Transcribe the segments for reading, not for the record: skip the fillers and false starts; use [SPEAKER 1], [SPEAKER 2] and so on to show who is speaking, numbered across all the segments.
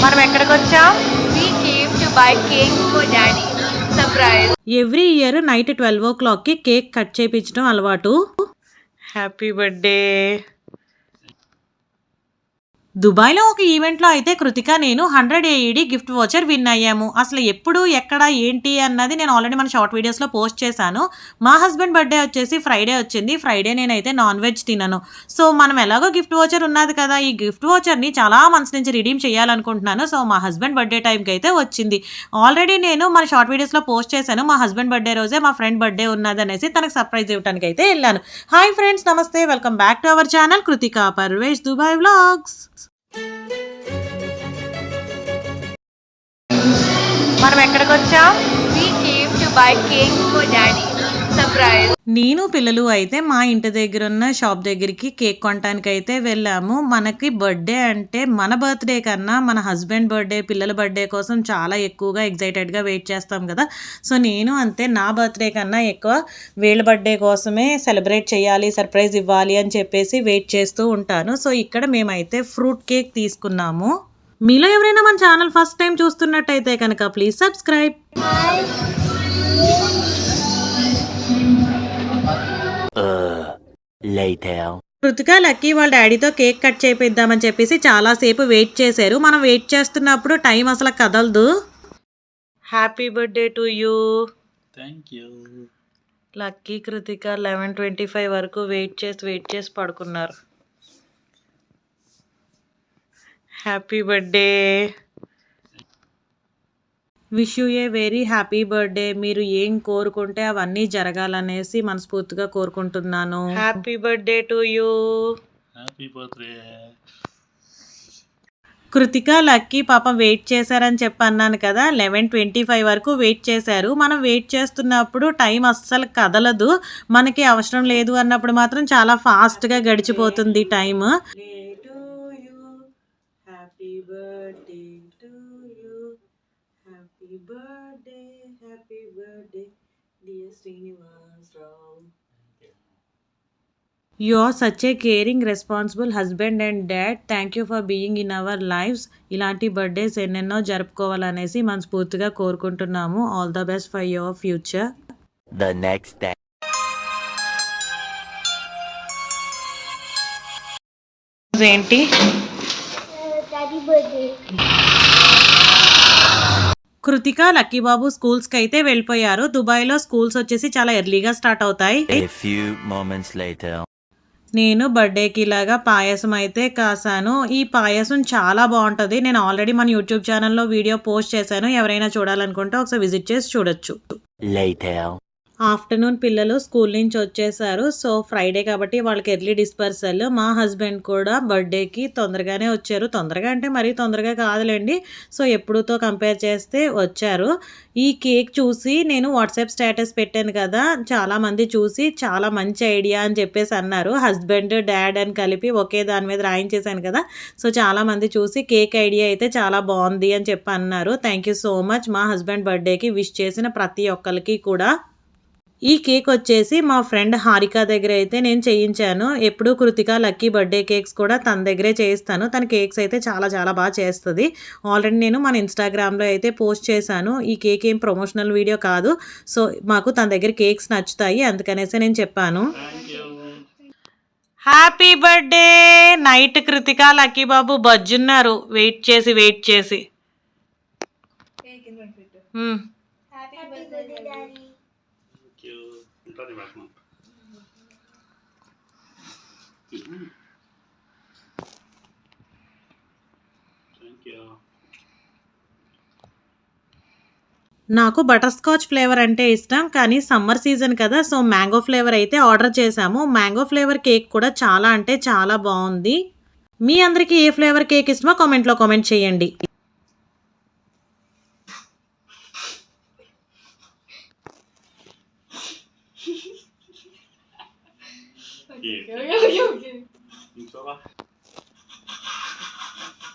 [SPEAKER 1] మనం ఎక్కడికి వచ్చాం? We came to buy cake for daddy. Surprise. Every year night 12 o'clockకి కేక్ కట్ చేయించడం అలవాటు. Happy birthday. దుబాయ్లో ఒక ఈవెంట్లో అయితే కృతిక నేను 100 AED గిఫ్ట్ వోచర్ విన్ అయ్యాము. అసలు ఎప్పుడు ఎక్కడ ఏంటి అన్నది నేను ఆల్రెడీ మన షార్ట్ వీడియోస్లో పోస్ట్ చేశాను. మా హస్బెండ్ బర్త్డే వచ్చేసి ఫ్రైడే వచ్చింది. ఫ్రైడే నేనైతే నాన్ వెజ్ తినను. సో మనం ఎలాగో గిఫ్ట్ వోచర్ ఉన్నది కదా, ఈ గిఫ్ట్ వోచర్ని చాలా మంత్స్ నుంచి రిడీమ్ చేయాలనుకుంటున్నాను. సో మా హస్బెండ్ బర్త్డే టైంకి అయితే వచ్చింది. ఆల్రెడీ నేను మన షార్ట్ వీడియోస్లో పోస్ట్ చేశాను. మా హస్బెండ్ బర్త్డే రోజే మా ఫ్రెండ్ బర్త్డే ఉన్నది అనేసి తనకు సర్ప్రైజ్ ఇవ్వడానికి అయితే వెళ్ళాను. హాయ్ ఫ్రెండ్స్, నమస్తే, welcome back to our channel Krittika Parvesh Dubai vlogs. మనం ఎక్కడికి వచ్చాం? We came to buy cake for daddy. Surprise. నేను పిల్లలు అయితే మా ఇంటి దగ్గర ఉన్న షాప్ దగ్గరికి కేక్ కొనడానికి అయితే వెళ్ళాము. మనకి బర్త్డే అంటే మన బర్త్డే కన్నా మన హస్బెండ్ బర్త్డే, పిల్లల బర్త్డే కోసం చాలా ఎక్కువగా ఎగ్జైటెడ్గా వెయిట్ చేస్తాం కదా. సో నేను అంతే, నా బర్త్డే కన్నా ఎక్కువ వీళ్ళ బర్త్డే కోసమే సెలబ్రేట్ చేయాలి, సర్ప్రైజ్ ఇవ్వాలి అని చెప్పేసి వెయిట్ చేస్తూ ఉంటాను. సో ఇక్కడ మేమైతే ఫ్రూట్ కేక్ తీసుకున్నాము. మీలో ఎవరైనా మన ఛానల్ ఫస్ట్ టైం చూస్తున్నట్టయితే కనుక ప్లీజ్ సబ్స్క్రైబ్. కృతిక లక్కీ వాళ్ళ డాడీతో కేక్ కట్ చేపిద్దామని చెప్పేసి చాలాసేపు వెయిట్ చేశారు. మనం వెయిట్ చేస్తున్నప్పుడు టైం అసలు కదలదు. Happy birthday to you.
[SPEAKER 2] Thank you.
[SPEAKER 1] Lucky Krittika 11:25 వరకు వెయిట్ చేసి పడుకున్నారు. Happy birthday. Wish you a very happy birthday. మీరు ఏం కోరుకుంటే అవన్నీ జరగాలనేసి మనస్ఫూర్తిగా కోరుకుంటున్నాను. Happy birthday to you.
[SPEAKER 2] Happy birthday.
[SPEAKER 1] Krittika lucky పాపం వెయిట్ చేశారని చెప్పి అన్నాను కదా, 11:25 వరకు వెయిట్ చేశారు. మనం వెయిట్ చేస్తున్నప్పుడు టైం అస్సలు కదలదు. మనకి అవసరం లేదు అన్నప్పుడు మాత్రం చాలా ఫాస్ట్గా గడిచిపోతుంది time. Happy birthday to you. Happy birthday dear Srinivasarao. You are such a caring, responsible husband and dad. Thank you for being in our lives. ఇలాంటి బర్త్డేస్ ఎన్నెన్నో జరుపుకోవాలనేసి మనస్ఫూర్తిగా కోరుకుంటున్నాము. All the best for your future.
[SPEAKER 3] The next day.
[SPEAKER 1] ఏంటి? Krittika Lucky బాబు స్కూల్స్కి అయితే వెళ్ళిపోయారు. దుబాయ్లో schools వచ్చేసి చాలా ఎర్లీగా స్టార్ట్ అవుతాయి.
[SPEAKER 3] A few moments later.
[SPEAKER 1] నేను బర్త్డేకి ఇలాగా పాయసం అయితే కాసాను. ఈ పాయసం చాలా బాగుంటుంది. నేను ఆల్రెడీ మన యూట్యూబ్ ఛానల్లో వీడియో పోస్ట్ చేశాను. ఎవరైనా చూడాలనుకుంటే ఒకసారి విజిట్ చేసి చూడొచ్చు.
[SPEAKER 3] Later.
[SPEAKER 1] ఆఫ్టర్నూన్ పిల్లలు స్కూల్ నుంచి వచ్చేసారు. సో ఫ్రైడే కాబట్టి వాళ్ళకి ఎర్లీ డిస్పర్సల్. మా హస్బెండ్ కూడా బర్త్డేకి తొందరగానే వచ్చారు. తొందరగా అంటే మరీ తొందరగా కాదులేండి. సో ఎప్పుడుతో కంపేర్ చేస్తే వచ్చారు. ఈ కేక్ చూసి నేను వాట్సాప్ స్టేటస్ పెట్టాను కదా, చాలామంది చూసి చాలా మంచి ఐడియా అని చెప్పేసి అన్నారు. హస్బెండ్ డాడ్ అని కలిపి ఒకే దాని మీద రాయించేశాను కదా. సో చాలామంది చూసి కేక్ ఐడియా అయితే చాలా బాగుంది అని చెప్పి అన్నారు. Thank you so much. మా హస్బెండ్ బర్త్డేకి విష్ చేసిన ప్రతి ఒక్కరికి కూడా. ఈ కేక్ వచ్చేసి మా ఫ్రెండ్ హారిక దగ్గర అయితే నేను చేయించాను. ఎప్పుడు కృతిక లక్కీ బర్త్డే కేక్స్ కూడా తన దగ్గరే చేయిస్తాను. తన కేక్స్ అయితే చాలా చాలా బాగా చేస్తుంది. ఆల్రెడీ నేను మన ఇన్స్టాగ్రామ్లో అయితే పోస్ట్ చేశాను. ఈ కేక్ ఏం ప్రమోషనల్ వీడియో కాదు. సో మాకు తన దగ్గర కేక్స్ నచ్చుతాయి, అందుకనేసి నేను చెప్పాను. Happy birthday. Night Krithika Lucky Babu బజ్జున్నారు వెయిట్ చేసి. నాకు బటర్ స్కాచ్ ఫ్లేవర్ అంటే ఇష్టం, కానీ సమ్మర్ సీజన్ కదా, సో మ్యాంగో ఫ్లేవర్ అయితే ఆర్డర్ చేశాము. మ్యాంగో ఫ్లేవర్ కేక్ కూడా చాలా అంటే చాలా బాగుంది. మీ అందరికీ ఏ ఫ్లేవర్ కేక్ ఇష్టమో కామెంట్లో కామెంట్ చేయండి.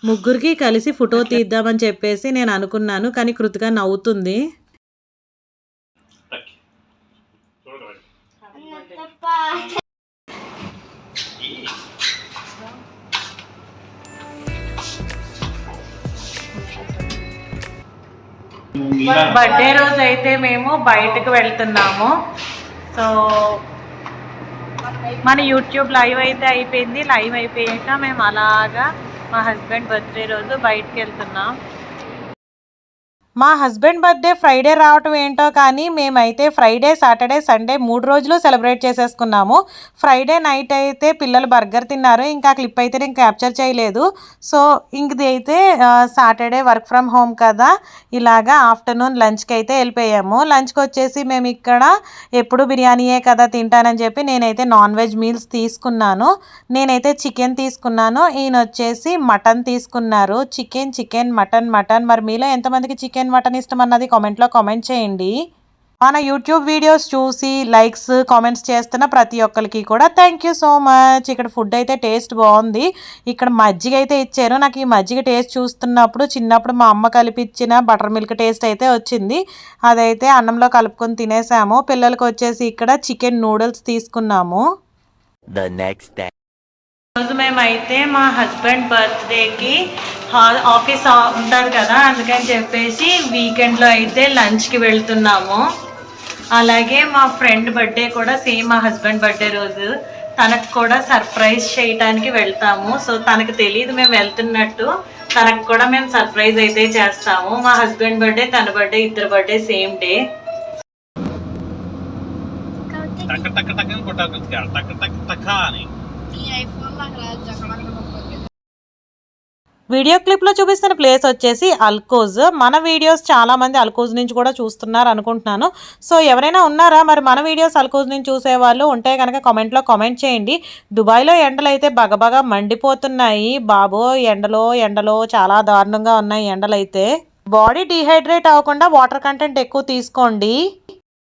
[SPEAKER 1] ముగ్గురికి కలిసి ఫోటో తీద్దామని చెప్పేసి నేను అనుకున్నాను, కానీ కృతిక నవ్వుతుంది. బర్త్డే రోజు అయితే మేము బయటకు వెళ్తున్నాము. సో మన యూట్యూబ్ లైవ్ అయితే అయిపోయింది. లైవ్ అయిపోయాక మేము అలాగా మా హస్బెండ్ బర్త్డే రోజు బయటకు వెళ్తున్నాం. మా హస్బెండ్ బర్త్డే ఫ్రైడే రావటం ఏంటో కానీ మేమైతే ఫ్రైడే, సాటర్డే, సండే 3 రోజులు సెలబ్రేట్ చేసేసుకున్నాము. ఫ్రైడే నైట్ అయితే పిల్లలు బర్గర్ తిన్నారు. ఇంకా క్లిప్ అయితే నేను క్యాప్చర్ చేయలేదు. సో ఇంకది అయితే సాటర్డే వర్క్ ఫ్రమ్ హోమ్ కదా, ఇలాగా ఆఫ్టర్నూన్ లంచ్కి అయితే వెళ్ళిపోయాము. లంచ్కి వచ్చేసి మేము ఇక్కడ ఎప్పుడు బిర్యానీయే కదా తింటానని చెప్పి నేనైతే నాన్ వెజ్ మీల్స్ తీసుకున్నాను. నేనైతే చికెన్ తీసుకున్నాను, ఈయన వచ్చేసి మటన్ తీసుకున్నారు. Chicken mutton. మరి మీలో ఎంతమందికి చికెన్ మటన్ ఇష్టం అన్నది కామెంట్లో కామెంట్ చేయండి. మన యూట్యూబ్ వీడియోస్ చూసి లైక్స్ కామెంట్స్ చేస్తున్న ప్రతి ఒక్కరికి కూడా థ్యాంక్ యూ సో మచ్. ఇక్కడ ఫుడ్ అయితే టేస్ట్ బాగుంది. ఇక్కడ మజ్జిగ అయితే ఇచ్చారు. నాకు ఈ మజ్జిగ టేస్ట్ చూస్తున్నప్పుడు చిన్నప్పుడు మా అమ్మ కలిపిచ్చిన బటర్ మిల్క్ టేస్ట్ అయితే వచ్చింది. అదైతే అన్నంలో కలుపుకొని తినేసాము. పిల్లలకి వచ్చేసి ఇక్కడ చికెన్ నూడిల్స్ తీసుకున్నాము.
[SPEAKER 3] The next day.
[SPEAKER 1] రోజు మేమైతే మా హస్బెండ్ బర్త్డేకి ఆఫీస్ ఉంటుంది కదా, అందుకని చెప్పేసి వీకెండ్లో అయితే లంచ్కి వెళ్తున్నాము. అలాగే మా ఫ్రెండ్ బర్త్డే కూడా సేమ్ మా హస్బెండ్ బర్త్డే రోజు, తనకు కూడా సర్ప్రైజ్ చేయడానికి వెళ్తాము. సో తనకు తెలియదు మేము వెళ్తున్నట్టు, తనకు కూడా మేము సర్ప్రైజ్ అయితే చేస్తాము. మా హస్బెండ్ బర్త్డే, తన బర్త్డే, ఇద్దరు బర్త్డే సేమ్ డే. వీడియో క్లిప్లో చూపిస్తున్న ప్లేస్ వచ్చేసి అల్కోజ్. మన వీడియోస్ చాలామంది అల్కోజ్ నుంచి కూడా చూస్తున్నారు అనుకుంటున్నాను. సో ఎవరైనా ఉన్నారా మరి మన వీడియోస్ అల్కోజ్ నుంచి చూసేవాళ్ళు ఉంటే కనుక కామెంట్లో కామెంట్ చేయండి. దుబాయ్లో ఎండలు అయితే బగబగా మండిపోతున్నాయి బాబో. ఎండలో చాలా దారుణంగా ఉన్నాయి ఎండలు అయితే. బాడీ డీహైడ్రేట్ అవ్వకుండా వాటర్ కంటెంట్ ఎక్కువ తీసుకోండి.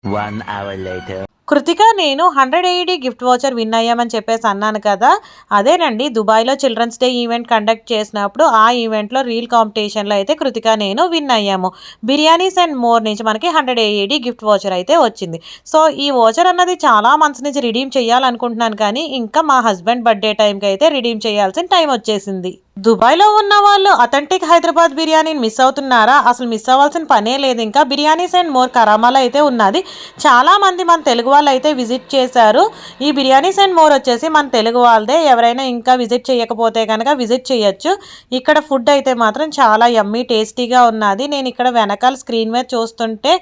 [SPEAKER 3] 1 hour later.
[SPEAKER 1] కృతిక నేను 100 AED గిఫ్ట్ వోచర్ విన్ అయ్యామని చెప్పేసి అన్నాను కదా, అదేనండి దుబాయ్లో చిల్డ్రన్స్ డే ఈవెంట్ కండక్ట్ చేసినప్పుడు ఆ ఈవెంట్లో రీల్ కాంపిటీషన్లో అయితే కృతిక నేను విన్ అయ్యాము. బిర్యానీస్ అండ్ మోర్ నుంచి మనకి 100 AED గిఫ్ట్ వోచర్ అయితే వచ్చింది. సో ఈ వోచర్ అన్నది చాలా మంత్స్ నుంచి రిడీమ్ చేయాలనుకుంటున్నాను కానీ ఇంకా మా హస్బెండ్ బర్త్డే టైంకి అయితే రిడీమ్ చేయాల్సిన టైం వచ్చేసింది. దుబాయ్లో ఉన్న వాళ్ళు అథెంటిక్ హైదరాబాద్ బిర్యానీని మిస్ అవుతున్నారా? అసలు మిస్ అవ్వాల్సిన పనే లేదు. ఇంకా బిర్యానీస్ అండ్ మోర్ కరామాలో అయితే ఉన్నది. చాలామంది మన తెలుగు వాళ్ళు అయితే విజిట్ చేశారు. ఈ బిర్యానీస్ అండ్ మోర్ వచ్చేసి మన తెలుగు వాళ్ళదే. ఎవరైనా ఇంకా విజిట్ చేయకపోతే కనుక విజిట్ చేయొచ్చు. ఇక్కడ ఫుడ్ అయితే మాత్రం చాలా యమ్మీ టేస్టీగా ఉన్నది. నేను ఇక్కడ వెనకాల స్క్రీన్ మీద చూస్తుంటే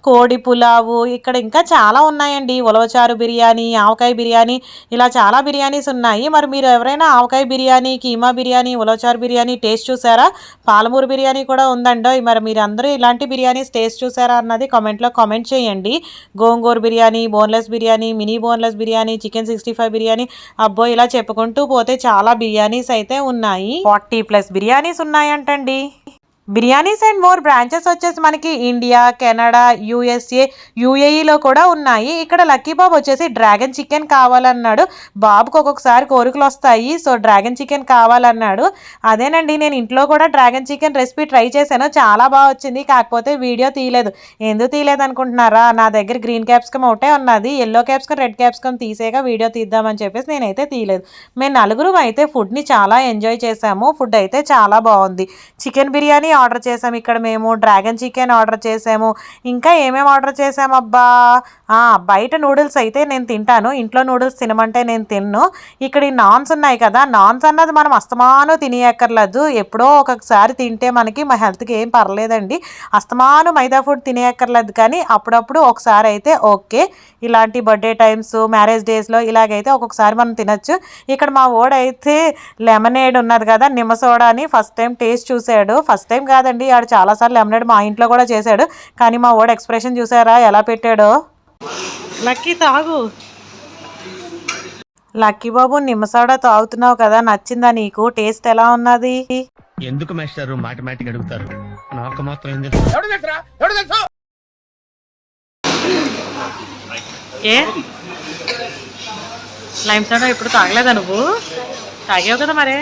[SPEAKER 1] కోడి పులావు, ఇక్కడ ఇంకా చాలా ఉన్నాయండి. ఉలవచారు బిర్యానీ, ఆవకాయ బిర్యానీ, ఇలా చాలా బిర్యానీస్ ఉన్నాయి. మరి మీరు ఎవరైనా ఆవకాయ బిర్యానీ, కీమా బిర్యానీ, ఉలవచారు బిర్యానీ టేస్ట్ చూసారా? పాలమూరు బిర్యానీ కూడా ఉందండో. మరి మీరు అందరూ ఇలాంటి బిర్యానీస్ టేస్ట్ చూసారా అన్నది కామెంట్లో కామెంట్ చేయండి. Gongura biryani, boneless biryani, mini boneless biryani, chicken 65 biryani, అబ్బో ఇలా చెప్పుకుంటూ పోతే చాలా బిర్యానీస్ అయితే ఉన్నాయి. 40+ బిర్యానీస్ ఉన్నాయంటండి. బిర్యానీస్ అండ్ మోర్ బ్రాంచెస్ వచ్చేసి మనకి ఇండియా, కెనడా, USA, UAEలో కూడా ఉన్నాయి. ఇక్కడ లక్కీ బాబు వచ్చేసి డ్రాగన్ చికెన్ కావాలన్నాడు. బాబుకి ఒక్కొక్కసారి కోరికలు వస్తాయి. సో డ్రాగన్ చికెన్ కావాలన్నాడు. అదేనండి నేను ఇంట్లో కూడా డ్రాగన్ చికెన్ రెసిపీ ట్రై చేశాను. చాలా బాగా వచ్చింది. కాకపోతే వీడియో తీయలేదు. ఎందుకు తీయలేదు అనుకుంటున్నారా? నా దగ్గర గ్రీన్ క్యాప్సికమ్ ఒకటే ఉన్నది. ఎల్లో క్యాప్సికమ్, రెడ్ క్యాప్సికమ్ తీసేక వీడియో తీద్దామని చెప్పేసి నేనైతే తీయలేదు. మేము నలుగురు అయితే ఫుడ్ని చాలా ఎంజాయ్ చేసాము. ఫుడ్ అయితే చాలా బాగుంది. చికెన్ బిర్యానీ ఆర్డర్ చేసాము. ఇక్కడ మేము డ్రాగన్ చికెన్ ఆర్డర్ చేసాము. ఇంకా ఏమేమి ఆర్డర్ చేసామబ్బా, బయట నూడిల్స్ అయితే నేను తింటాను, ఇంట్లో నూడిల్స్ తినమంటే నేను తిన్ను. ఇక్కడ ఈ నాన్స్ ఉన్నాయి కదా, నాన్స్ అన్నది మనం అస్తమాను తినేయక్కర్లేదు. ఎప్పుడో ఒక్కొక్కసారి తింటే మనకి మా హెల్త్కి ఏం పర్లేదండి. అస్తమాను మైదా ఫుడ్ తినేయక్కర్లేదు కానీ అప్పుడప్పుడు ఒకసారి అయితే ఓకే. ఇలాంటి బర్త్డే టైమ్స్, మ్యారేజ్ డేస్లో ఇలాగైతే ఒక్కొక్కసారి మనం తినచ్చు. ఇక్కడ మా ఓడైతే లెమనేడ్ ఉన్నది కదా, నిమ్మ సోడా అని ఫస్ట్ టైం టేస్ట్ చూశాడు. ఫస్ట్ టైం కాదండి, ఆడు చాలాసార్లు లెమనేడ్ మా ఇంట్లో కూడా చేశాడు. కానీ మా ఓడ ఎక్స్ప్రెషన్ చూసారా ఎలా పెట్టాడో. లక్కీ తాగు. లక్కీ బాబు నిమ్మ సోడా తాగుతున్నావు కదా, నచ్చిందా నీకు? టేస్ట్ ఎలా ఉన్నది?
[SPEAKER 4] ఎందుకు మేస్టారు మాటిమాటికి అడుగుతారు? నాకు మాత్రం
[SPEAKER 1] ఏ లైమ్ సోడా ఎప్పుడు తాగలేదా నువ్వు? తాగావు కదా మరే.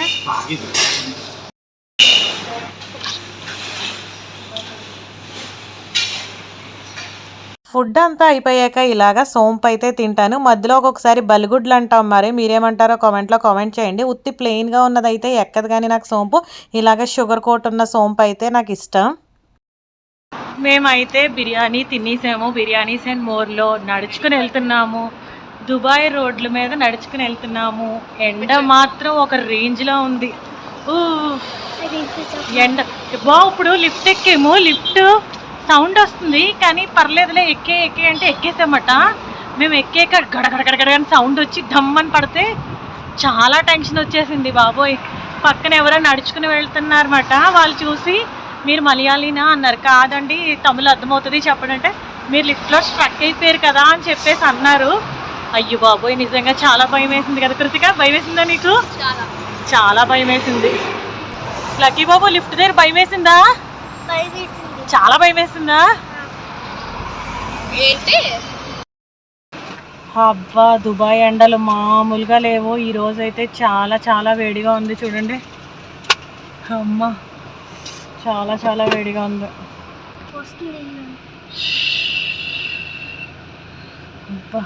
[SPEAKER 1] ఫుడ్ అంతా అయిపోయాక ఇలాగా సోంపు అయితే తింటాను. మధ్యలో ఒక్కొక్కసారి బలిగుడ్లు అంటాం. మరి మీరేమంటారో కామెంట్లో కామెంట్ చేయండి. ఉత్తి ప్లెయిన్గా ఉన్నదైతే ఎక్కదు కానీ నాకు సోంపు. ఇలాగ షుగర్ కోట్ ఉన్న సోంపు అయితే నాకు ఇష్టం. మేమైతే బిర్యానీ తినేసాము. బిర్యానీస్ అండ్ మోర్లో నడుచుకుని వెళ్తున్నాము. దుబాయ్ రోడ్ల మీద నడుచుకుని వెళ్తున్నాము. ఎండ మాత్రం ఒక రేంజ్లో ఉంది. ఎండ ఇప్పుడు లిఫ్ట్ ఎక్కేమో, లిఫ్ట్ సౌండ్ వస్తుంది కానీ పర్లేదులే, ఎక్కే అంటే ఎక్కేసామట. మేము ఎక్కాక గడగడగడగడ అని సౌండ్ వచ్చి డమ్మని పడితే చాలా టెన్షన్ వచ్చేసింది బాబోయ్. పక్కన ఎవరో నడుచుకుని వెళ్తున్నారన్నమాట. వాళ్ళు చూసి మీరు మలయాళీనా అన్నారు. కాదండి, తమిళ అర్థమవుతుంది చెప్పండి అంటే, మీరు లిఫ్ట్లో స్ట్రక్ అయిపోయారు కదా అని చెప్పేసి అన్నారు. అయ్యో బాబోయ్, నిజంగా చాలా భయం వేసింది కదా కృతిక. భయం వేసిందా నీకు? చాలా భయం వేసింది. లక్కీ బాబు లిఫ్ట్ దగ్గర భయం వేసిందా? చాలా భయం వేసిందా? అబ్బా, దుబాయ్ ఎండలు మామూలుగా లేవు. ఈ రోజు అయితే చాలా చాలా వేడిగా ఉంది చూడండి. అమ్మ, చాలా చాలా వేడిగా ఉంది. అబ్బా,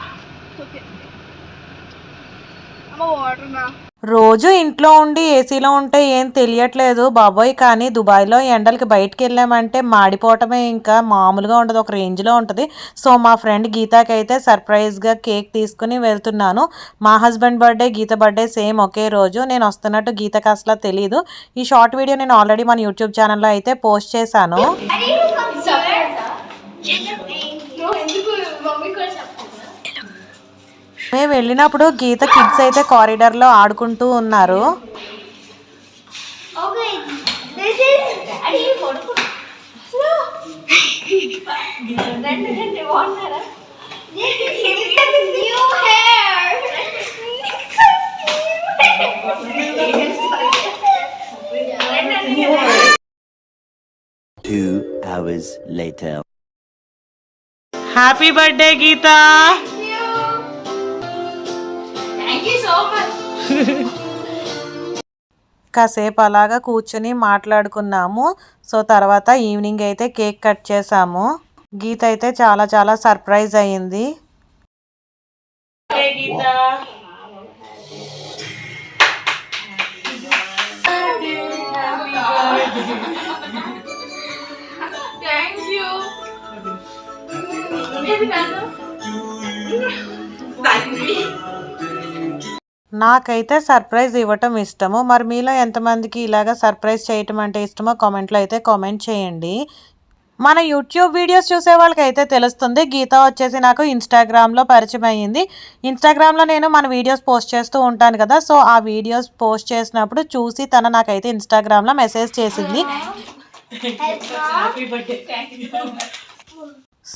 [SPEAKER 1] రోజు ఇంట్లో ఉండి ఏసీలో ఉంటే ఏం తెలియట్లేదు బాబోయ్. కానీ దుబాయ్లో ఎండలకి బయటకు వెళ్ళామంటే మాడిపోవటమే, ఇంకా మామూలుగా ఉండదు, ఒక రేంజ్లో ఉంటుంది. సో మా ఫ్రెండ్ గీతాకి అయితే సర్ప్రైజ్గా కేక్ తీసుకుని వెళ్తున్నాను. మా హస్బెండ్ బర్త్డే, గీత బర్త్డే సేమ్ ఒకే రోజు. నేను వస్తున్నట్టు గీతకి అసలు తెలియదు. ఈ షార్ట్ వీడియో నేను ఆల్రెడీ మన యూట్యూబ్ ఛానల్లో అయితే పోస్ట్ చేశాను. మేము వెళ్ళినప్పుడు గీత కిడ్స్ అయితే కారిడార్లో ఆడుకుంటూ ఉన్నారు.
[SPEAKER 3] Two hours later.
[SPEAKER 1] Happy birthday Geetha. కాసేపు అలాగా కూర్చుని మాట్లాడుకున్నాము. సో తర్వాత ఈవినింగ్ అయితే కేక్ కట్ చేసాము. గీత అయితే చాలా చాలా సర్ప్రైజ్ అయ్యింది. నాకైతే సర్ప్రైజ్ ఇవ్వటం ఇష్టము. మరి మీలో ఎంతమందికి ఇలాగ సర్ప్రైజ్ చేయటం అంటే ఇష్టమో కామెంట్లో అయితే కామెంట్ చేయండి. మన యూట్యూబ్ వీడియోస్ చూసే వాళ్ళకైతే తెలుస్తుంది. గీత వచ్చేసి నాకు ఇన్స్టాగ్రామ్లో పరిచయం అయ్యింది. ఇన్స్టాగ్రామ్లో నేను మన వీడియోస్ పోస్ట్ చేస్తూ ఉంటాను కదా. సో ఆ వీడియోస్ పోస్ట్ చేసినప్పుడు చూసి తను నాకైతే ఇన్స్టాగ్రామ్లో మెసేజ్ చేసింది.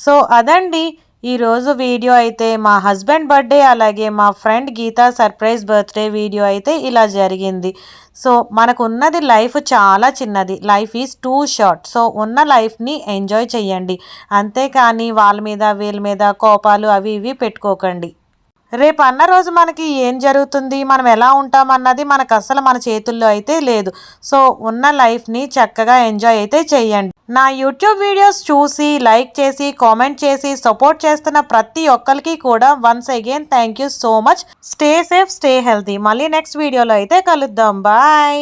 [SPEAKER 1] సో అదండి ఈరోజు వీడియో అయితే. మా హస్బెండ్ బర్త్డే అలాగే మా ఫ్రెండ్ గీత సర్ప్రైజ్ బర్త్డే వీడియో అయితే ఇలా జరిగింది. సో మనకున్నది లైఫ్ చాలా చిన్నది. Life is two short. So ఉన్న లైఫ్ని ఎంజాయ్ చెయ్యండి. అంతేకాని వాళ్ళ మీద వీళ్ళ మీద కోపాలు అవి ఇవి పెట్టుకోకండి. రేపు అన్న రోజు మనకి ఏం జరుగుతుంది, మనం ఎలా ఉంటామన్నది మనకు అసలు మన చేతుల్లో అయితే లేదు. సో ఉన్న లైఫ్ని చక్కగా ఎంజాయ్ అయితే చెయ్యండి. నా యూట్యూబ్ వీడియోస్ చూసి లైక్ చేసి కామెంట్ చేసి సపోర్ట్ చేస్తున్న ప్రతి ఒక్కరికి కూడా once again thank you so much. Stay safe, stay healthy. మళ్ళీ నెక్స్ట్ వీడియోలో అయితే కలుద్దాం. బాయ్.